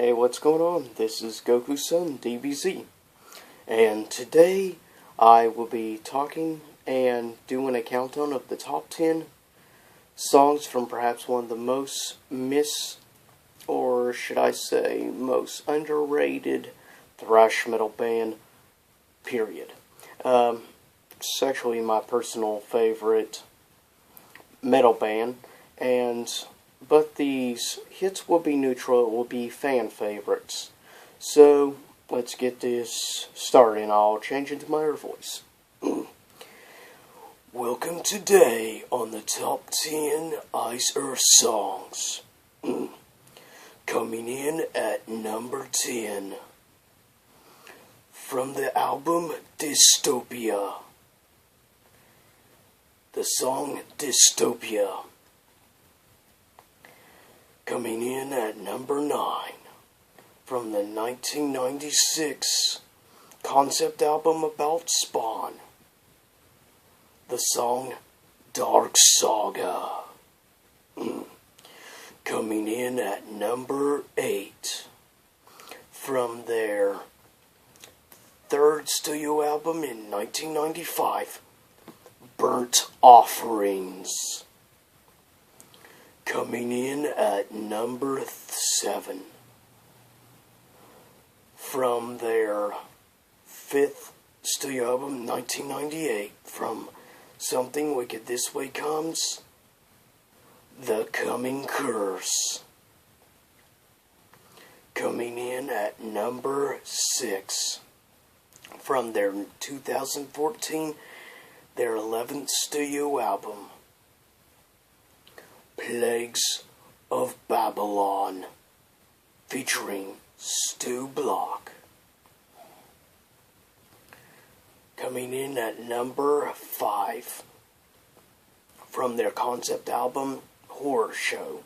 Hey, what's going on? This is Goku-san, DBZ. And today I will be talking and doing a countdown of the top 10 songs from perhaps one of the most or should I say, most underrated thrash metal band, period. It's actually my personal favorite metal band, but these hits will be neutral, it will be fan favorites. So, let's get this started, and I'll change into my other voice. Welcome today on the top 10 Ice Earth songs. Coming in at number 10, from the album Dystopia, the song Dystopia. Coming in at number 9, from the 1996 concept album about Spawn, the song Dark Saga. Coming in at number 8, from their third studio album in 1995, Burnt Offerings. Coming in at number 7, from their fifth studio album, 1998, from Something Wicked This Way Comes, The Coming Curse. Coming in at number 6, from their 2014, their 11th studio album, Plagues of Babylon, featuring Stu Block. Coming in at number 5, from their concept album, Horror Show,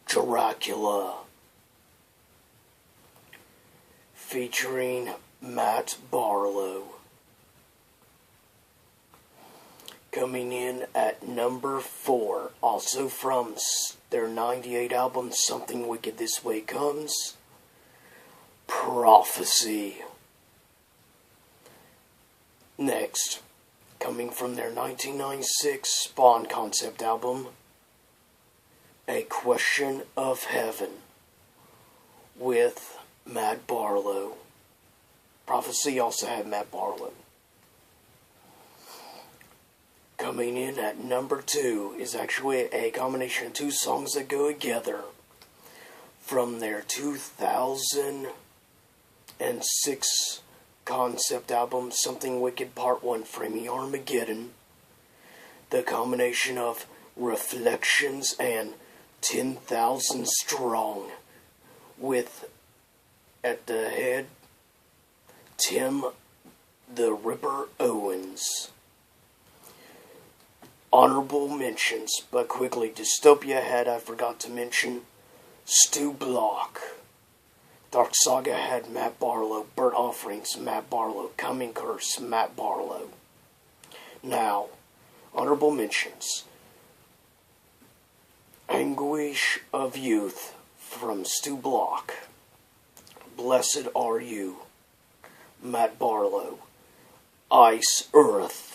Dracula, featuring Matt Barlow. Coming in at number 4, also from their 98 album, Something Wicked This Way Comes, Prophecy. Next, coming from their 1996 Spawn concept album, A Question of Heaven, with Matt Barlow. Prophecy also had Matt Barlow. Coming in at number 2 is actually a combination of two songs that go together, from their 2006 concept album, Something Wicked Part 1, Framing Armageddon. The combination of Reflections and 10,000 Strong, with, at the head, Tim the Ripper Owens. Honorable mentions, but quickly, Dystopia had, I forgot to mention, Stu Block. Dark Saga had Matt Barlow. Burnt Offerings, Matt Barlow. Coming Curse, Matt Barlow. Now, honorable mentions. Anguish of Youth from Stu Block. Blessed Are You, Matt Barlow. Ice Earth,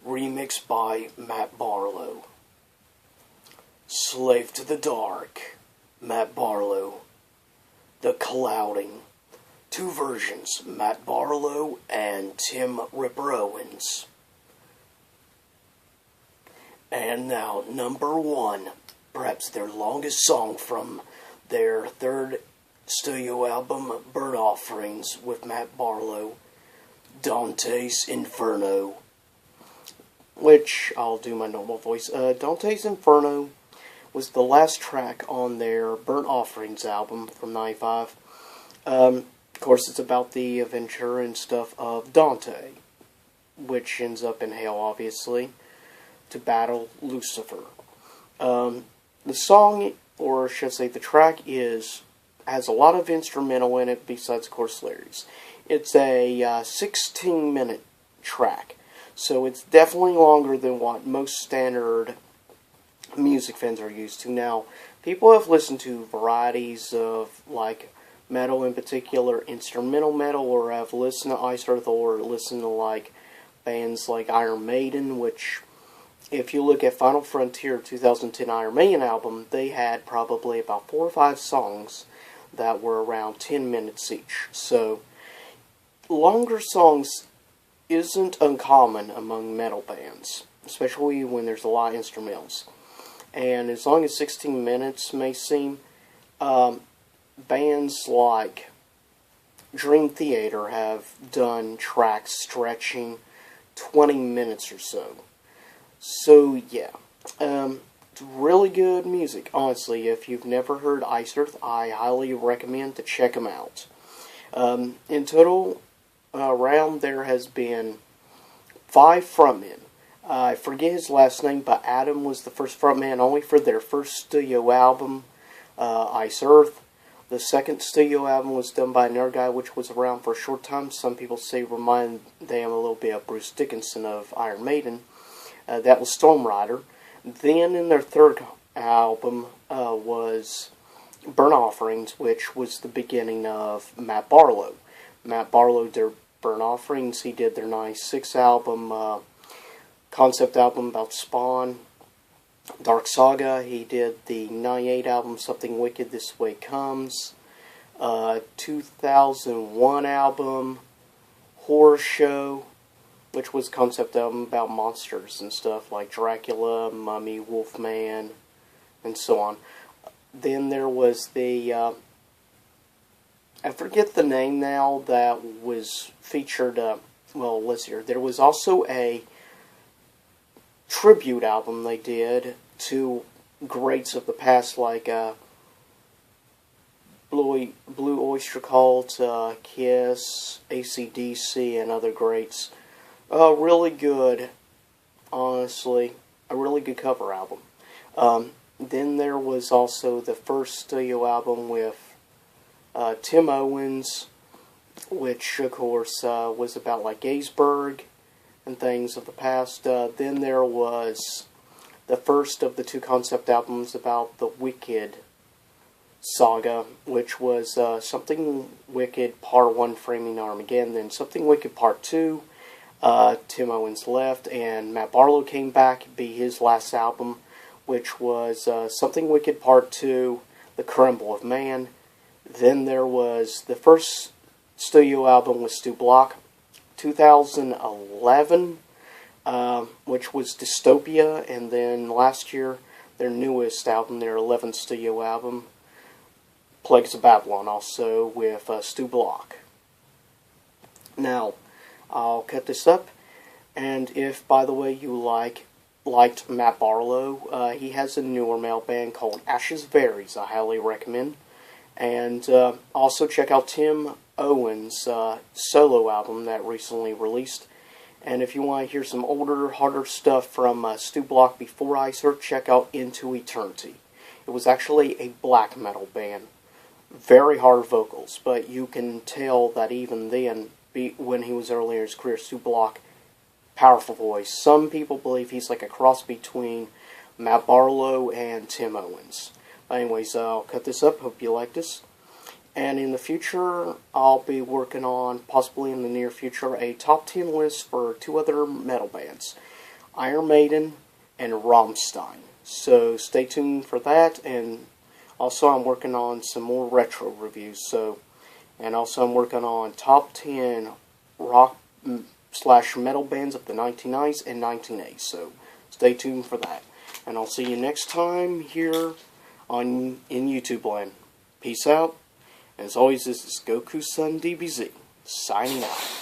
remixed by Matt Barlow. Slave to the Dark, Matt Barlow. The Clouding, two versions, Matt Barlow and Tim Ripper Owens. And now, number 1, perhaps their longest song from their third studio album, Burnt Offerings, with Matt Barlow, Dante's Inferno. Which, I'll do my normal voice. Dante's Inferno was the last track on their Burnt Offerings album from 95. Of course, it's about the adventure and stuff of Dante, which ends up in hell, obviously, to battle Lucifer. The song, or should I say the track, has a lot of instrumental in it besides, of course, lyrics. It's a 16-minute track. So it's definitely longer than what most standard music fans are used to. Now, people have listened to varieties of, like, metal in particular, instrumental metal, or have listened to Ice Earth, or listened to, like, bands like Iron Maiden, which, if you look at Final Frontier 2010 Iron Maiden album, they had probably about 4 or 5 songs that were around 10 minutes each. So, longer songs isn't uncommon among metal bands, especially when there's a lot of instrumentals. And as long as 16 minutes may seem, bands like Dream Theater have done tracks stretching 20 minutes or so. So, yeah. It's really good music. Honestly, if you've never heard Ice Earth, I highly recommend to check them out. In total, around there has been 5 frontmen. I forget his last name, but Adam was the first frontman only for their first studio album, Ice Earth. The second studio album was done by another guy, which was around for a short time. Some people say remind them a little bit of Bruce Dickinson of Iron Maiden. That was Storm Rider. Then in their third album was Burnt Offerings, which was the beginning of Matt Barlow. Matt Barlow did Burnt Offerings. He did their 96 album, concept album about Spawn, Dark Saga. He did the 98 album, Something Wicked This Way Comes. 2001 album, Horror Show, which was a concept album about monsters and stuff like Dracula, Mummy, Wolfman, and so on. Then there was the, I forget the name now, that was featured, well, let's see here. There was also a tribute album they did to greats of the past, like Blue Oyster Cult, Kiss, AC/DC, and other greats. Really good, honestly. A really good cover album. Then there was also the first studio album with Tim Owens, which, of course, was about, like, Gettysburg and things of the past. Then there was the first of the 2 concept albums about the Wicked saga, which was Something Wicked Part 1, Framing Armageddon. Then Something Wicked Part 2, Tim Owens left, and Matt Barlow came back to be his last album, which was Something Wicked Part 2, The Crumble of Man. Then there was the first studio album with Stu Block, 2011, which was Dystopia, and then last year, their newest album, their 11th studio album, Plagues of Babylon, also with Stu Block. Now, I'll cut this up, and if, by the way, you liked Matt Barlow, he has a newer metal band called Ashes Varies, I highly recommend. And also check out Tim Owens' solo album that recently released. And if you want to hear some older, harder stuff from Stu Block before Ice Earth, check out Into Eternity. It was actually a black metal band. Very hard vocals, but you can tell that even then, when he was earlier in his career, Stu Block, powerful voice. Some people believe he's like a cross between Matt Barlow and Tim Owens. Anyways, I'll cut this up. Hope you like this. And in the future, I'll be working on, possibly in the near future, a top 10 list for 2 other metal bands, Iron Maiden and Rammstein. So stay tuned for that. And also, I'm working on some more retro reviews. And also, I'm working on top 10 rock/metal bands of the 1990s and 1980s. So stay tuned for that. And I'll see you next time here in YouTube land. Peace out. As always, this is Goku Sun DBZ, signing out.